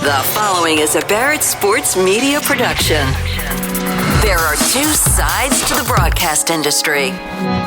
The following is a Barrett Sports Media production. There are two sides to the broadcast industry: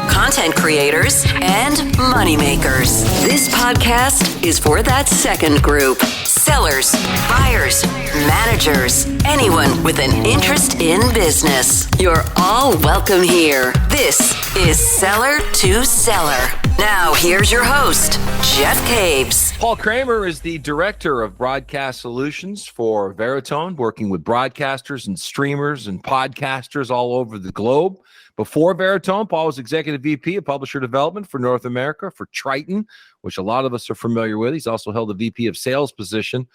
content creators and moneymakers. This podcast is for that second group: sellers, buyers, managers, anyone with an interest in business. You're all welcome here. This is Seller to Seller. Now, here's your host, Jeff Cabes. Paul Cramer is the Director of Broadcast Solutions for Veritone, working with broadcasters and streamers and podcasters all over the globe. Before Veritone, Paul was Executive VP of Publisher Development for North America for Triton, which a lot of us are familiar with. He's also held the VP of Sales position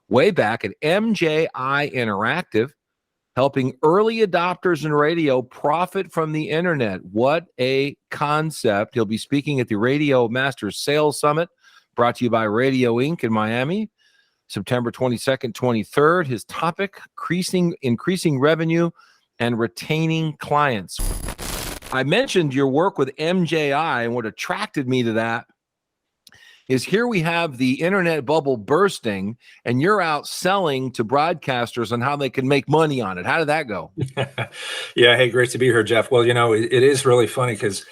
way back at MJI Interactive, helping early adopters in radio profit from the internet. What a concept. He'll be speaking at the Radio Masters Sales Summit, brought to you by Radio Inc. in Miami, September 22nd, 23rd. His topic, increasing revenue and retaining clients. I mentioned your work with MJI, and what attracted me to that is here we have the internet bubble bursting, and you're out selling to broadcasters on how they can make money on it. How did that go? Yeah. Hey, great to be here, Jeff. Well, it is really funny because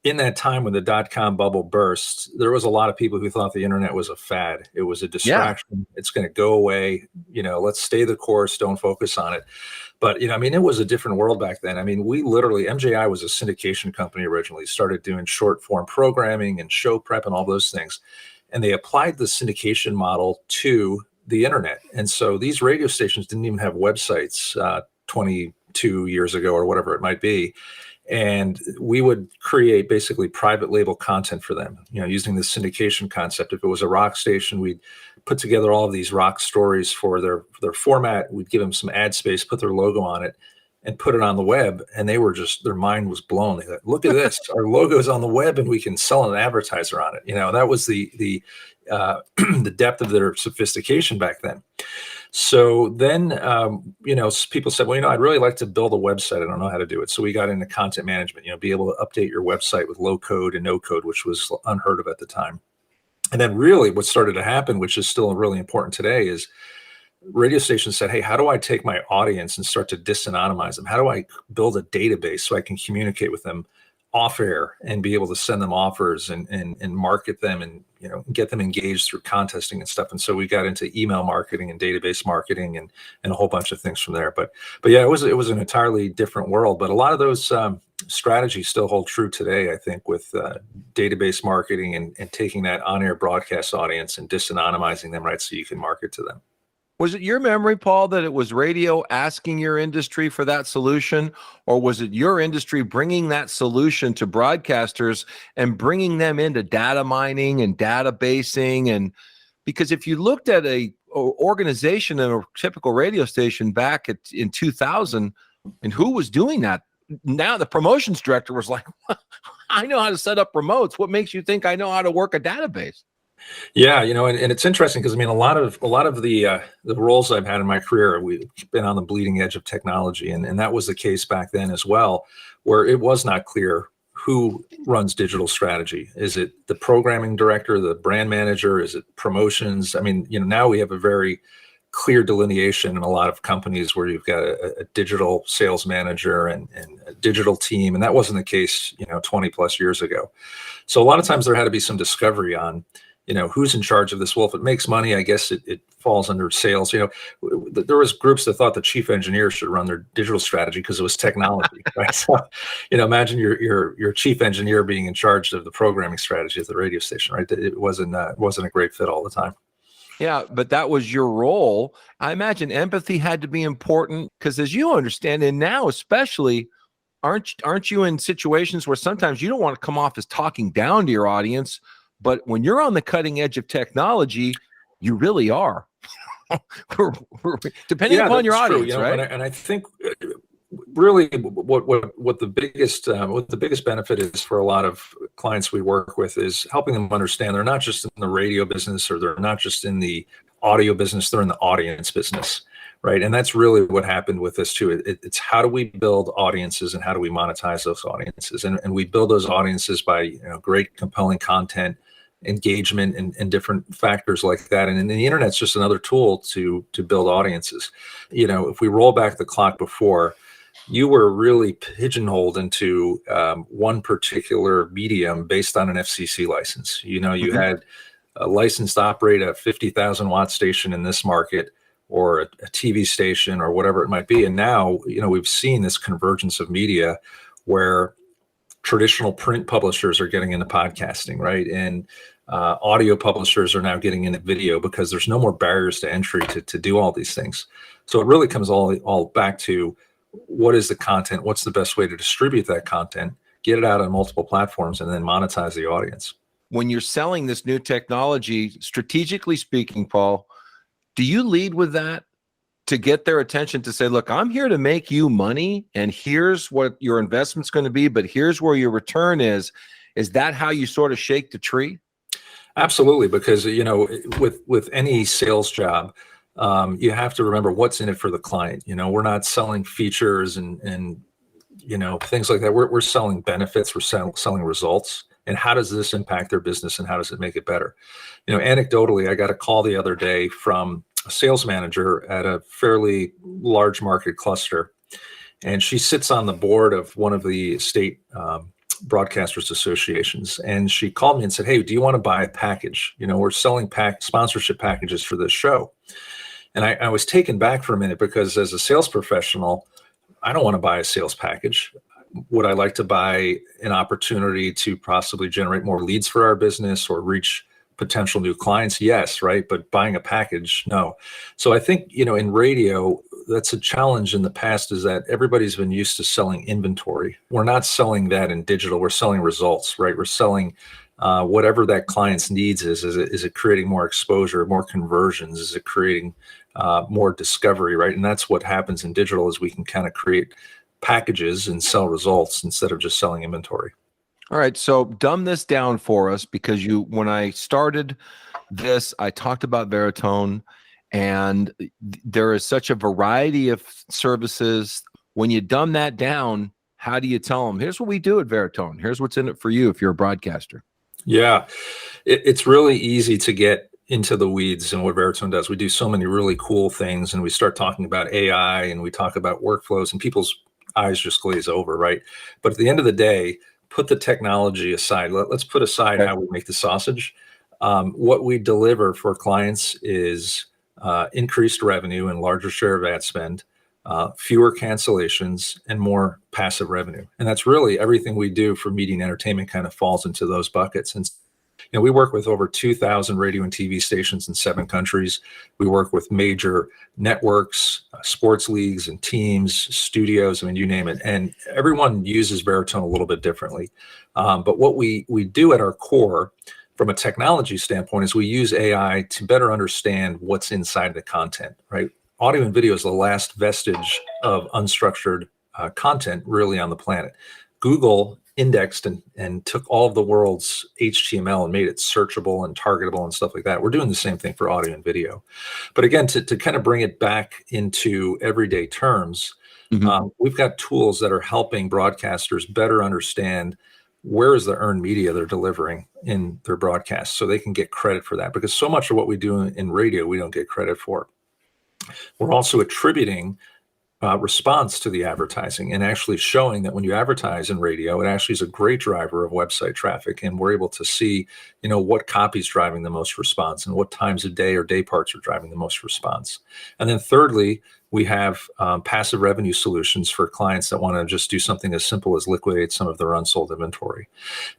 in that time when the dot-com bubble burst, there was a lot of people who thought the internet was a fad. It was a distraction. Yeah. It's going to go away. Let's stay the course. Don't focus on it. But, it was a different world back then. We literally, MJI was a syndication company originally, started doing short form programming and show prep and all those things. And they applied the syndication model to the internet. And so these radio stations didn't even have websites 22 years ago or whatever it might be. And we would create basically private label content for them, using the syndication concept. If it was a rock station, we'd put together all of these rock stories for their format. We'd give them some ad space, put their logo on it, and put it on the web. And they were their mind was blown. They thought, look at this, our logo's on the web and we can sell an advertiser on it. That was the depth of their sophistication back then. So then, people said, well, I'd really like to build a website. I don't know how to do it. So we got into content management, be able to update your website with low code and no code, which was unheard of at the time. And then really what started to happen, which is still really important today, is radio stations said, hey, how do I take my audience and start to disanonymize them? How do I build a database so I can communicate with them off air and be able to send them offers and market them and, get them engaged through contesting and stuff. And so we got into email marketing and database marketing and a whole bunch of things from there. But yeah, it was an entirely different world. But a lot of those strategies still hold true today, I think, with database marketing and taking that on-air broadcast audience and disanonymizing them, right, so you can market to them. Was it your memory, Paul, that it was radio asking your industry for that solution, or was it your industry bringing that solution to broadcasters and bringing them into data mining and databasing? And because if you looked at a organization in a typical radio station back in 2000, and who was doing that? Now the promotions director was like, I know how to set up remotes. What makes you think I know how to work a database? Yeah, and it's interesting because a lot of the roles I've had in my career, we've been on the bleeding edge of technology, and that was the case back then as well, where it was not clear who runs digital strategy. Is it the programming director, the brand manager? Is it promotions? Now we have a very clear delineation in a lot of companies where you've got a digital sales manager and a digital team, and that wasn't the case 20 plus years ago. So a lot of times there had to be some discovery on who's in charge of this. Well, if it makes money, I guess it falls under sales. There was groups that thought the chief engineer should run their digital strategy because it was technology, right? So, imagine your chief engineer being in charge of the programming strategy at the radio station, right? It wasn't a great fit all the time. Yeah, but that was your role. I imagine empathy had to be important because, as you understand, and now especially, aren't you in situations where sometimes you don't want to come off as talking down to your audience? But when you're on the cutting edge of technology, you really are. Depending upon your audience, right? And I think really what the biggest benefit is for a lot of clients we work with is helping them understand they're not just in the radio business or they're not just in the audio business, they're in the audience business, right? And that's really what happened with this too. It's how do we build audiences and how do we monetize those audiences? And we build those audiences by great compelling content, engagement and different factors like that. And the internet's just another tool to build audiences. If we roll back the clock before, you were really pigeonholed into one particular medium based on an FCC license. You had a license to operate a 50,000 watt station in this market, or a TV station, or whatever it might be. And now, we've seen this convergence of media where traditional print publishers are getting into podcasting, right? And audio publishers are now getting into video, because there's no more barriers to entry to do all these things. So it really comes all back to, what is the content? What's the best way to distribute that content, get it out on multiple platforms, and then monetize the audience? When you're selling this new technology, strategically speaking, Paul, do you lead with that to get their attention, to say, look, I'm here to make you money, and here's what your investment's going to be, but here's where your return is? Is that how you sort of shake the tree? Absolutely, because with any sales job, you have to remember what's in it for the client. We're not selling features and things like that. We're selling benefits. We're selling results. And how does this impact their business, and how does it make it better? Anecdotally, I got a call the other day from a sales manager at a fairly large market cluster, and she sits on the board of one of the state broadcasters associations. And she called me and said, "Hey, do you want to buy a package? We're selling sponsorship packages for this show." And I was taken back for a minute, because as a sales professional, I don't want to buy a sales package. Would I like to buy an opportunity to possibly generate more leads for our business, or reach potential new clients? Yes, right. But buying a package, no. So I think, in radio, that's a challenge in the past, is that everybody's been used to selling inventory. We're not selling that in digital. We're selling results, right? We're selling whatever that client's needs is. Is it creating more exposure, more conversions? Is it creating more discovery, right? And that's what happens in digital, is we can kind of create packages and sell results instead of just selling inventory. All right, so dumb this down for us, because when I started this, I talked about Veritone, and there is such a variety of services. When you dumb that down, how do you tell them, here's what we do at Veritone, here's what's in it for you if you're a broadcaster? Yeah, it's really easy to get into the weeds and what Veritone does. We do so many really cool things, and we start talking about AI, and we talk about workflows, and people's eyes just glaze over, right? But at the end of the day, put the technology aside. Let's put aside how we make the sausage. What we deliver for clients is increased revenue and larger share of ad spend, fewer cancellations, and more passive revenue. And that's really everything we do for media and entertainment kind of falls into those buckets. And we work with over 2,000 radio and TV stations in 7 countries. We work with major networks, sports leagues and teams, studios, I mean, you name it. And everyone uses Veritone a little bit differently. But what we do at our core, from a technology standpoint, is we use AI to better understand what's inside the content, right? Audio and video is the last vestige of unstructured content really on the planet. Google indexed and took all of the world's HTML and made it searchable and targetable and stuff like that. We're doing the same thing for audio and video. But again, to kind of bring it back into everyday terms, we've got tools that are helping broadcasters better understand where is the earned media they're delivering in their broadcasts, so they can get credit for that. Because so much of what we do in radio, we don't get credit for. We're also attributing response to the advertising, and actually showing that when you advertise in radio, it actually is a great driver of website traffic. And we're able to see, what copy's driving the most response, and what times of day or day parts are driving the most response. And then thirdly, we have passive revenue solutions for clients that want to just do something as simple as liquidate some of their unsold inventory.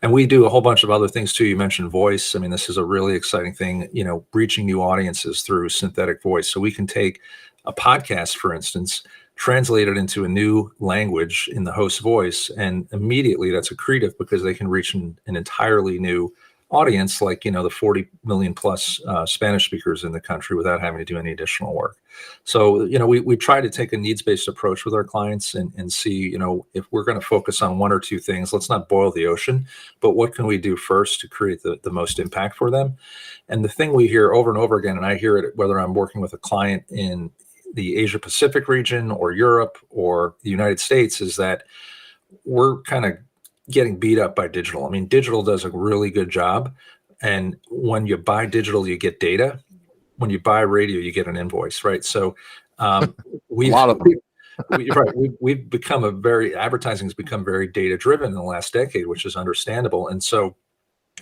And we do a whole bunch of other things too. You mentioned voice. I mean, this is a really exciting thing, reaching new audiences through synthetic voice. So we can take a podcast, for instance, translate it into a new language in the host's voice, and immediately that's accretive, because they can reach an entirely new audience, like the 40 million plus Spanish speakers in the country, without having to do any additional work. So we try to take a needs-based approach with our clients, and see, if we're going to focus on one or two things, let's not boil the ocean, but what can we do first to create the most impact for them? And the thing we hear over and over again, and I hear it whether I'm working with a client in the Asia Pacific region or Europe or the United States, is that we're kind of getting beat up by digital. I mean, digital does a really good job, And when you buy digital, you get data. When you buy radio, you get an invoice, right? So we've A lot of them. we've become advertising has become very data driven in the last decade, which is understandable. And so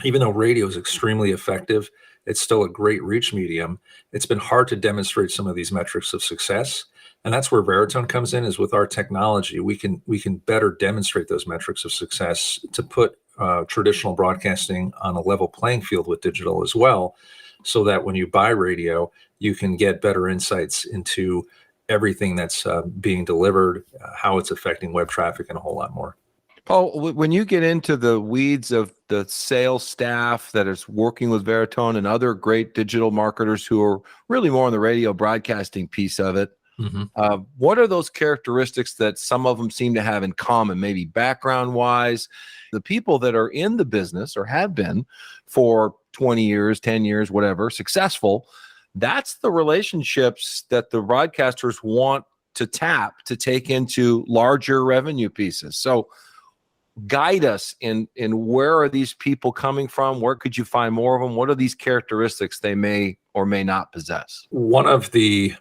even though radio is extremely effective, it's still a great reach medium. It's been hard to demonstrate some of these metrics of success. And that's where Veritone comes in, is with our technology, we can better demonstrate those metrics of success to put traditional broadcasting on a level playing field with digital as well, so that when you buy radio, you can get better insights into everything that's being delivered, how it's affecting web traffic, and a whole lot more. Paul, when you get into the weeds of the sales staff that is working with Veritone and other great digital marketers who are really more on the radio broadcasting piece of it, what are those characteristics that some of them seem to have in common, maybe background-wise? The people that are in the business or have been for 20 years, 10 years, whatever, successful, that's the relationships that the broadcasters want to tap to take into larger revenue pieces. So guide us in where are these people coming from? Where could you find more of them? What are these characteristics they may or may not possess? One of the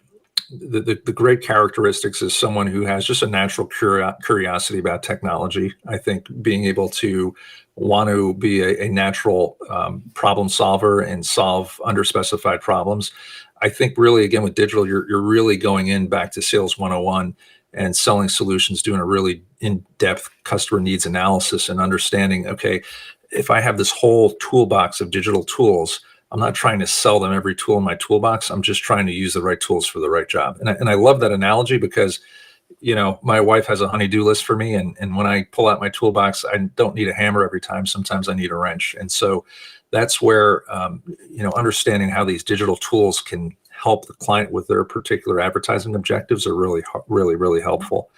great characteristics is someone who has just a natural curiosity about technology. I think being able to want to be a natural problem solver and solve underspecified problems. I think really, again, with digital, you're really going in back to sales 101 and selling solutions, doing a really in-depth customer needs analysis and understanding, okay, if I have this whole toolbox of digital tools, I'm not trying to sell them every tool in my toolbox. I'm just trying to use the right tools for the right job. And I love that analogy because, my wife has a honey-do list for me. And when I pull out my toolbox, I don't need a hammer every time. Sometimes I need a wrench. And so that's where, understanding how these digital tools can help the client with their particular advertising objectives are really, really, really helpful.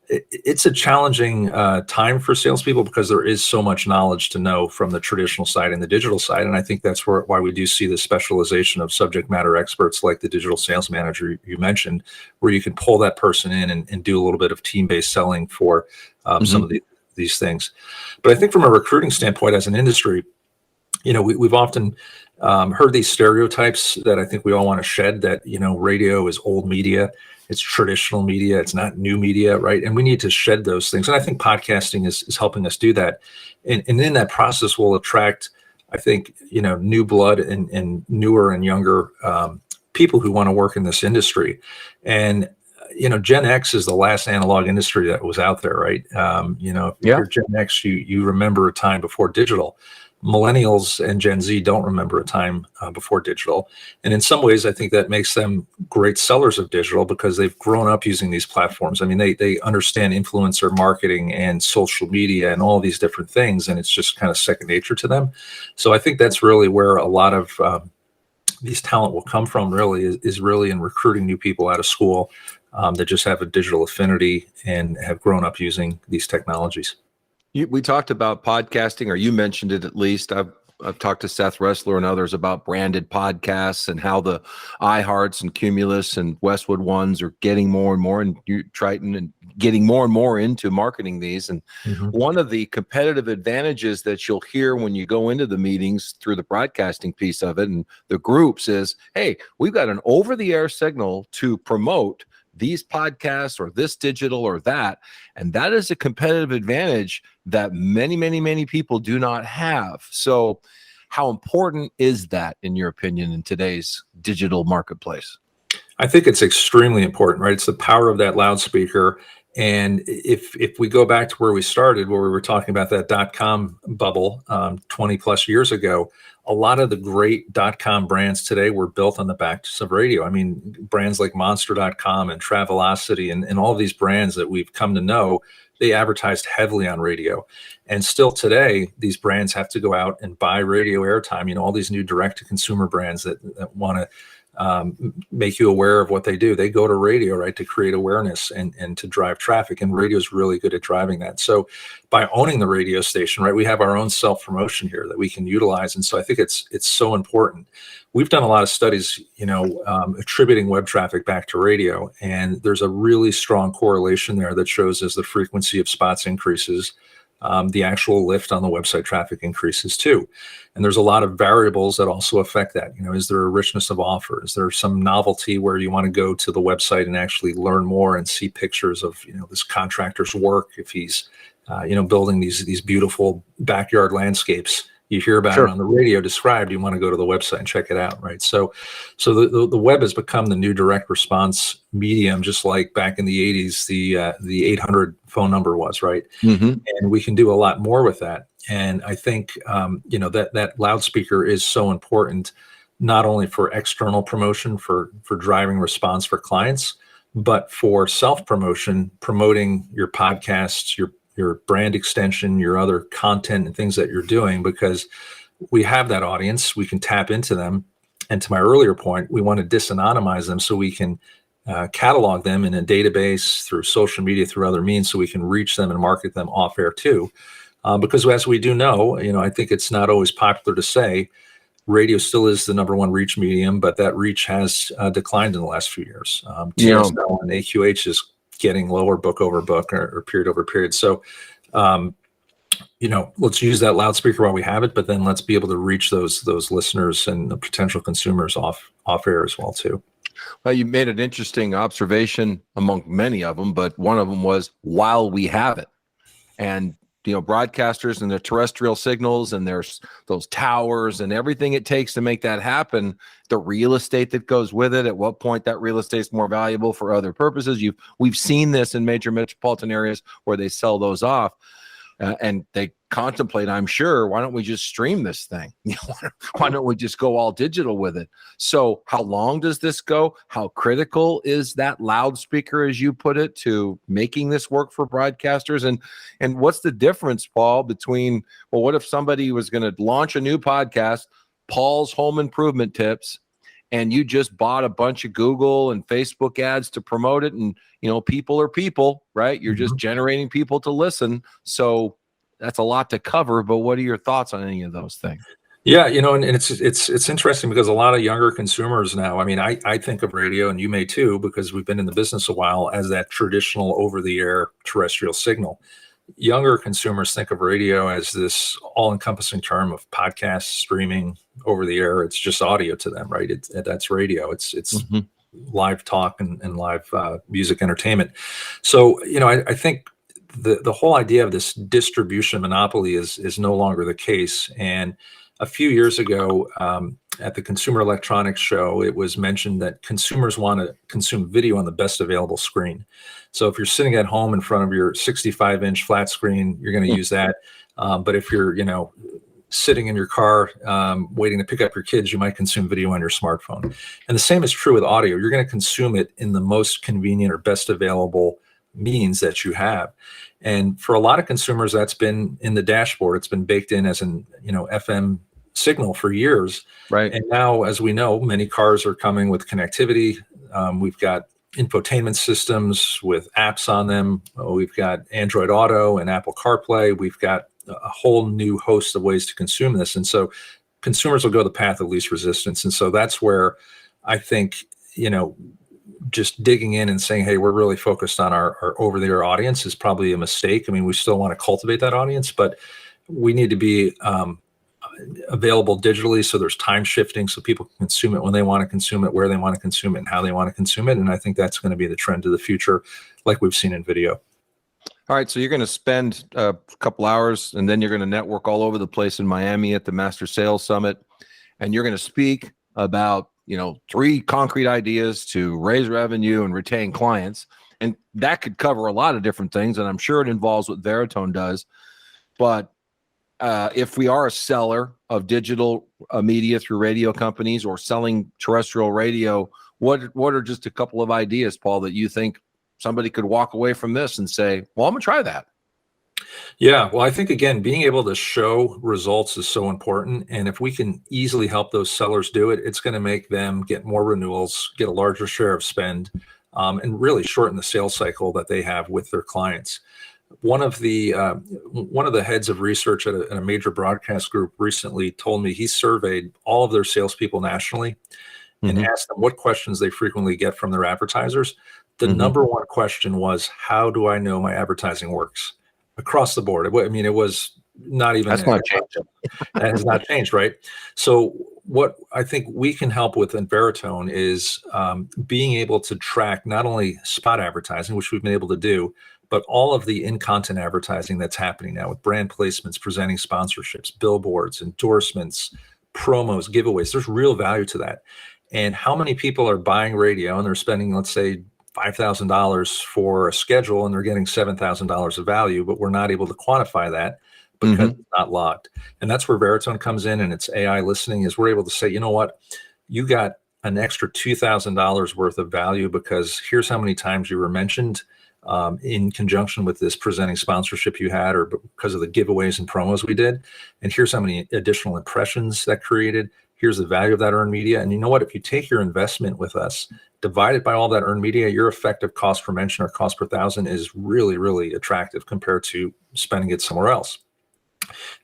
It's a challenging time for salespeople because there is so much knowledge to know from the traditional side and the digital side. And I think that's why we do see the specialization of subject matter experts like the digital sales manager you mentioned, where you can pull that person in and do a little bit of team-based selling for some of these things. But I think from a recruiting standpoint as an industry, we've often heard these stereotypes that I think we all want to shed, that, radio is old media. It's traditional media. It's not new media, right? And we need to shed those things. And I think podcasting is helping us do that. And in that process, we'll attract, I think, new blood and newer and younger people who want to work in this industry. And, Gen X is the last analog industry that was out there, right? If you're Gen X, you remember a time before digital. Millennials and Gen Z don't remember a time before digital. And in some ways, I think that makes them great sellers of digital because they've grown up using these platforms. I mean, they understand influencer marketing and social media and all these different things, and it's just kind of second nature to them. So I think that's really where a lot of these talent will come from, really, is really in recruiting new people out of school that just have a digital affinity and have grown up using these technologies. We talked about podcasting, or you mentioned it at least. I've talked to Seth Ressler and others about branded podcasts and how the iHearts and Cumulus and Westwood ones are getting more and more, and Triton and getting more and more into marketing these. And one of the competitive advantages that you'll hear when you go into the meetings through the broadcasting piece of it and the groups is, hey, we've got an over-the-air signal to promote these podcasts or this digital or that. And that is a competitive advantage that many, many, many people do not have. So how important is that, in your opinion, in today's digital marketplace? I think it's extremely important, right? It's the power of that loudspeaker. And if we go back to where we started, where we were talking about that .com bubble 20 plus years ago, a lot of the great .com brands today were built on the backs of radio. I mean, brands like Monster.com and Travelocity and all of these brands that we've come to know, they advertised heavily on radio. And still today, these brands have to go out and buy radio airtime. All these new direct-to-consumer brands that want to make you aware of what they do. They go to radio, right, to create awareness and to drive traffic. And radio is really good at driving that. So by owning the radio station, right, we have our own self-promotion here that we can utilize. And so I think it's so important. We've done a lot of studies, attributing web traffic back to radio. And there's a really strong correlation there that shows as the frequency of spots increases, the actual lift on the website traffic increases too. And there's a lot of variables that also affect that. Is there a richness of offer? Is there some novelty where you want to go to the website and actually learn more and see pictures of, this contractor's work if he's, building these beautiful backyard landscapes? You hear about it on the radio described, you want to go to the website and check it out, right? So the web has become the new direct response medium, just like back in the 80s, the 800 phone number was, right? Mm-hmm. And we can do a lot more with that. And I think, that loudspeaker is so important, not only for external promotion, for driving response for clients, but for self-promotion, promoting your podcasts, your brand extension, your other content and things that you're doing, because we have that audience, we can tap into them. And to my earlier point, we want to disanonymize them so we can catalog them in a database through social media, through other means, so we can reach them and market them off air too. Because as we do know, I think it's not always popular to say, radio still is the number one reach medium, but that reach has declined in the last few years. TSL and AQH is getting lower book over book or period over period. So, let's use that loudspeaker while we have it, but then let's be able to reach those listeners and the potential consumers off air as well too. Well, you made an interesting observation among many of them, but one of them was while we have it. And broadcasters and their terrestrial signals, and there's those towers and everything it takes to make that happen, the real estate that goes with it, at what point that real estate is more valuable for other purposes. We've seen this in major metropolitan areas where they sell those off. And they contemplate, I'm sure, why don't we just stream this thing? Why don't we just go all digital with it? So how long does this go? How critical is that loudspeaker, as you put it, to making this work for broadcasters? And what's the difference, Paul, between, what if somebody was going to launch a new podcast, Paul's Home Improvement Tips, and you just bought a bunch of Google and Facebook ads to promote it, and people are people, right? You're just generating people to listen. So that's a lot to cover, but what are your thoughts on any of those things? Yeah, and it's interesting because a lot of younger consumers now, I think of radio, and you may too, because we've been in the business a while, as that traditional over-the-air terrestrial signal. Younger consumers think of radio as this all-encompassing term of podcast, streaming, over the air. It's just audio to them, right? That's radio. It's live talk and live music entertainment. So, I think the whole idea of this distribution monopoly is no longer the case. And a few years ago, at the Consumer Electronics Show, it was mentioned that consumers want to consume video on the best available screen. So if you're sitting at home in front of your 65-inch flat screen, you're going to use that. But if you're, sitting in your car waiting to pick up your kids, you might consume video on your smartphone. And the same is true with audio. You're going to consume it in the most convenient or best available means that you have. And for a lot of consumers, that's been in the dashboard. It's been baked in as an FM signal for years. Right. And now, as we know, many cars are coming with connectivity. We've got infotainment systems with apps on them. We've got Android Auto and Apple CarPlay. We've got a whole new host of ways to consume this. And so consumers will go the path of least resistance. And so that's where I think, just digging in and saying, hey, we're really focused on our over-the-air audience is probably a mistake. We still want to cultivate that audience, but we need to be available digitally, so there's time shifting, so people can consume it when they want to consume it, where they want to consume it, and how they want to consume it. And I think that's going to be the trend of the future, like we've seen in video. All right, so you're going to spend a couple hours, and then you're going to network all over the place in Miami at the Master Sales Summit, and you're going to speak about 3 concrete ideas to raise revenue and retain clients. And that could cover a lot of different things, and I'm sure it involves what Veritone does. But if we are a seller of digital media through radio companies or selling terrestrial radio, what are just a couple of ideas, Paul, that you think somebody could walk away from this and say, well, I'm going to try that? Yeah, well, I think, again, being able to show results is so important. And if we can easily help those sellers do it, it's going to make them get more renewals, get a larger share of spend, and really shorten the sales cycle that they have with their clients. One of the heads of research at a major broadcast group recently told me he surveyed all of their salespeople nationally and asked them what questions they frequently get from their advertisers. The number one question was, how do I know my advertising works? across the board. It was not even. That's not changed. That has not changed, right? So what I think we can help with in Veritone is being able to track not only spot advertising, which we've been able to do, but all of the in-content advertising that's happening now with brand placements, presenting sponsorships, billboards, endorsements, promos, giveaways. There's real value to that. And how many people are buying radio and they're spending, let's say, $5,000 for a schedule and they're getting $7,000 of value, but we're not able to quantify that because it's not logged. And that's where Veritone comes in, and its AI listening is we're able to say, you know what, you got an extra $2,000 worth of value because here's how many times you were mentioned in conjunction with this presenting sponsorship you had, or because of the giveaways and promos we did. And here's how many additional impressions that created. Here's the value of that earned media. And you know what, if you take your investment with us, divide it by all that earned media, your effective cost per mention or cost per thousand is really, really attractive compared to spending it somewhere else.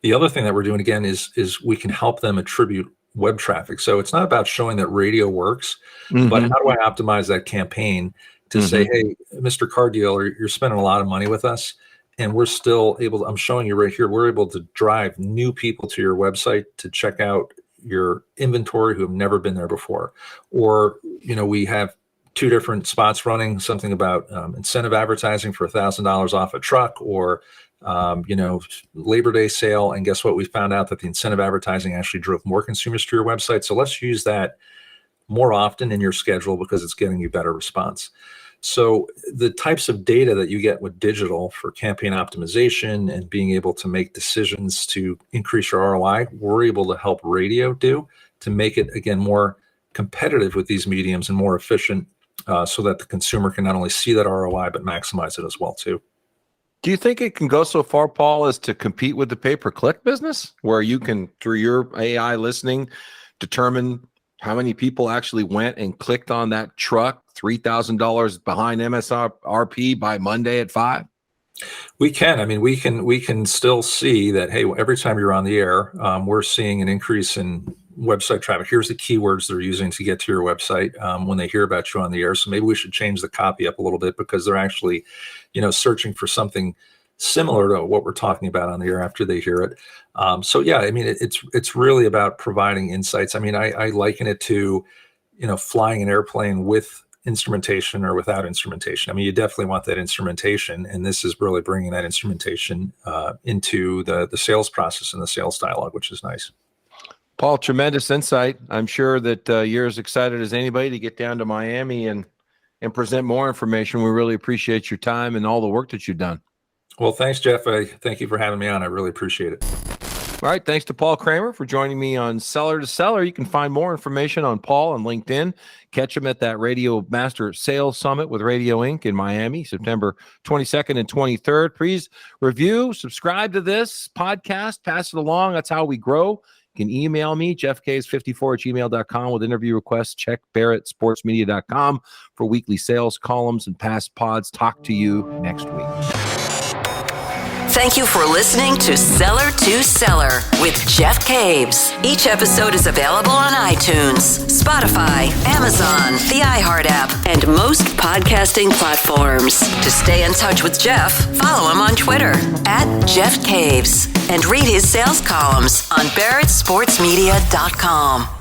The other thing that we're doing again is we can help them attribute web traffic. So it's not about showing that radio works, but how do I optimize that campaign to say, hey, Mr. Car Dealer, you're spending a lot of money with us, and we're still able to, I'm showing you right here, we're able to drive new people to your website to check out your inventory who have never been there before. Or, we have 2 different spots running, something about incentive advertising for $1,000 off a truck, or Labor Day sale. And guess what? We found out that the incentive advertising actually drove more consumers to your website. So let's use that more often in your schedule because it's getting you better response. So the types of data that you get with digital for campaign optimization and being able to make decisions to increase your ROI, we're able to help radio do to make it, again, more competitive with these mediums and more efficient so that the consumer can not only see that ROI, but maximize it as well, too. Do you think it can go so far, Paul, as to compete with the pay-per-click business, where you can, through your AI listening, determine how many people actually went and clicked on that truck, $3,000 behind MSRP by Monday at 5? We can. We can still see that, hey, every time you're on the air, we're seeing an increase in website traffic. Here's the keywords they're using to get to your website when they hear about you on the air. So maybe we should change the copy up a little bit because they're actually, searching for something similar to what we're talking about on the air after they hear it. It's really about providing insights. I liken it to, flying an airplane with instrumentation or without instrumentation. You definitely want that instrumentation, and this is really bringing that instrumentation into the sales process and the sales dialogue, which is nice. Paul, tremendous insight. I'm sure that you're as excited as anybody to get down to Miami and present more information. We really appreciate your time and all the work that you've done. Well, thanks, Jeff. Thank you for having me on. I really appreciate it. All right. Thanks to Paul Cramer for joining me on Seller to Seller. You can find more information on Paul on LinkedIn. Catch him at that Radio Master Sales Summit with Radio Inc. in Miami, September 22nd and 23rd. Please review, subscribe to this podcast, pass it along. That's how we grow. You can email me, jeffcaves54@gmail.com with interview requests. Check barrettsportsmedia.com for weekly sales columns and past pods. Talk to you next week. Thank you for listening to Seller to Seller with Jeff Caves. Each episode is available on iTunes, Spotify, Amazon, the iHeart app, and most podcasting platforms. To stay in touch with Jeff, follow him on Twitter @Jeff Caves and read his sales columns on barrettsportsmedia.com.